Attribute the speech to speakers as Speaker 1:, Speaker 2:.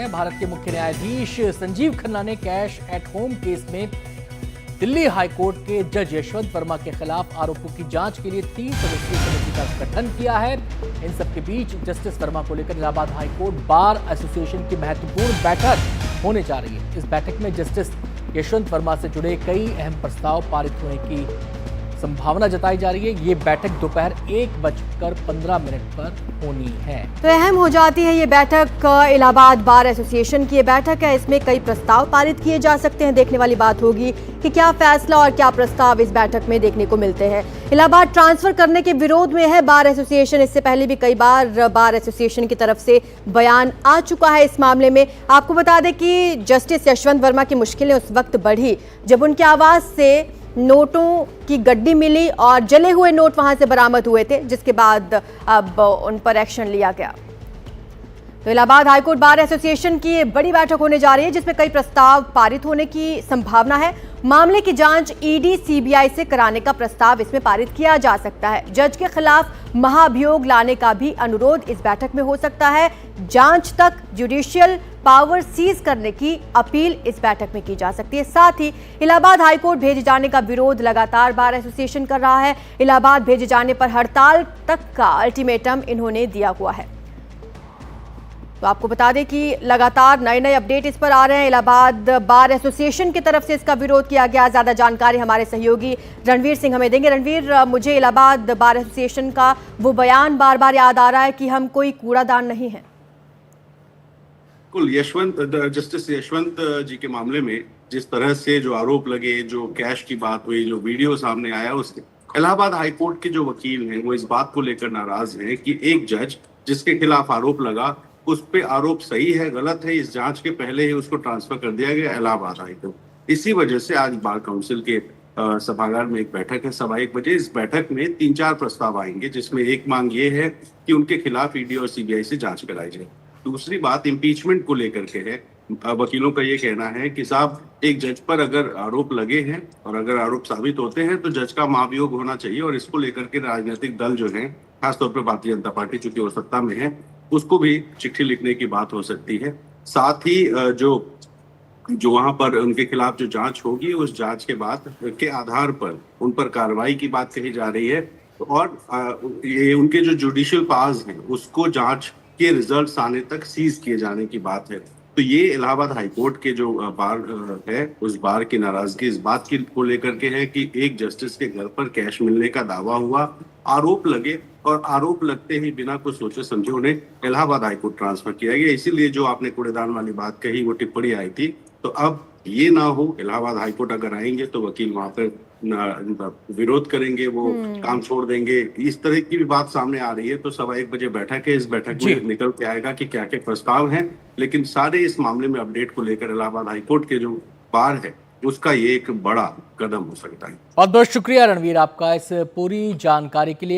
Speaker 1: भारत के मुख्य न्यायाधीश संजीव खन्ना ने कैश एट होम केस में दिल्ली हाईकोर्ट के जज यशवंत वर्मा के खिलाफ आरोपों की जांच के लिए 3 सदस्यीय समिति का गठन किया है। इन सबके बीच जस्टिस वर्मा को लेकर इलाहाबाद हाईकोर्ट बार एसोसिएशन की महत्वपूर्ण बैठक होने जा रही है। इस बैठक में जस्टिस यशवंत वर्मा से जुड़े कई अहम प्रस्ताव पारित होने की संभावना जताई जा रही है। ये बैठक दोपहर 1:15 पर होनी है।
Speaker 2: तो अहम हो जाती है ये बैठक इलाहाबाद बार एसोसिएशन की ये बैठक है। इसमें कई प्रस्ताव पारित किए जा सकते हैं। देखने वाली बात होगी कि क्या फैसला और क्या प्रस्ताव इस बैठक में देखने को मिलते हैं। इलाहाबाद ट्रांसफर करने के विरोध में है बार एसोसिएशन। इससे पहले भी कई बार बार एसोसिएशन की तरफ से बयान आ चुका है इस मामले में। आपको बता दें कि जस्टिस यशवंत वर्मा की मुश्किलें उस वक्त बढ़ी जब उनके आवास से नोटों की गड्डी मिली और जले हुए नोट वहां से बरामद हुए थे, जिसके बाद अब उन पर एक्शन लिया गया। तो इलाहाबाद हाईकोर्ट बार एसोसिएशन की बड़ी बैठक होने जा रही है जिसमें कई प्रस्ताव पारित होने की संभावना है। मामले की जांच ईडी सीबीआई से कराने का प्रस्ताव इसमें पारित किया जा सकता है। जज के खिलाफ महाभियोग लाने का भी अनुरोध इस बैठक में हो सकता है। जांच तक जुडिशियल पावर सीज करने की अपील इस बैठक में की जा सकती है। साथ ही इलाहाबाद हाईकोर्ट भेजे जाने का विरोध लगातार बार एसोसिएशन कर रहा है। इलाहाबाद भेजे जाने पर हड़ताल तक का अल्टीमेटम इन्होंने दिया हुआ है। तो आपको बता दें कि लगातार नए अपडेट इस पर आ रहे हैं। इलाहाबाद बार एसोसिएशन की तरफ से इसका विरोध किया गया। ज्यादा जानकारी हमारे सहयोगी रणवीर सिंह हमें देंगे। रणवीर, मुझे इलाहाबाद बार एसोसिएशन का वो बयान बार बार याद आ रहा है कि हम कोई कूड़ादान नहीं है।
Speaker 3: कुल जस्टिस यशवंत जी के मामले में जिस तरह से जो आरोप लगे, जो कैश की बात हुई, जो वीडियो सामने आया, उसके इलाहाबाद हाईकोर्ट के जो वकील हैं वो इस बात को लेकर नाराज हैं कि एक जज जिसके खिलाफ आरोप लगा उस पे आरोप सही है गलत है, इस जांच के पहले ही उसको ट्रांसफर कर दिया गया इलाहाबाद हाईकोर्ट। इसी वजह से आज बार काउंसिल के सभागार में एक बैठक है 1:15 बजे। इस बैठक में 3-4 प्रस्ताव आएंगे जिसमें एक मांग ये है कि उनके खिलाफ ईडी और सीबीआई से जांच कराई जाए। दूसरी बात इम्पीचमेंट को लेकर के है। वकीलों का ये कहना है कि साहब, एक जज पर अगर आरोप लगे हैं और अगर आरोप साबित होते हैं तो जज का महाभियोग होना चाहिए और इसको लेकर के राजनीतिक दल जो है, खासतौर पर भारतीय जनता पार्टी चूंकि वो सत्ता में है, उसको भी चिट्ठी लिखने की बात हो सकती है। साथ ही जो वहां पर उनके खिलाफ जो जांच होगी उस जांच के बाद के आधार पर उन पर कार्रवाई की बात कही जा रही है और ये उनके जो जुडिशियल पावर्स हैं उसको जांच के रिजल्ट्स आने तक सीज किए जाने की बात है। तो ये इलाहाबाद हाईकोर्ट के जो बार है उस बार की नाराजगी इस बात की को लेकर के है कि एक जस्टिस के घर पर कैश मिलने का दावा हुआ, आरोप लगे और आरोप लगते ही बिना कुछ सोचे समझे उन्हें इलाहाबाद हाईकोर्ट ट्रांसफर किया गया। इसीलिए जो आपने कूड़ेदान वाली बात कही वो टिप्पणी आई थी। तो अब ये ना हो, इलाहाबाद हाईकोर्ट अगर आएंगे तो वकील वहां पर विरोध करेंगे, वो काम छोड़ देंगे, इस तरह की भी बात सामने आ रही है। तो 1:15 बजे बैठक है। इस बैठक में निकल के आएगा कि क्या क्या प्रस्ताव हैं, लेकिन सारे इस मामले में अपडेट को लेकर इलाहाबाद हाईकोर्ट के जो बार है उसका ये एक बड़ा कदम हो सकता है।
Speaker 1: बहुत बहुत शुक्रिया रणवीर आपका इस पूरी जानकारी के लिए।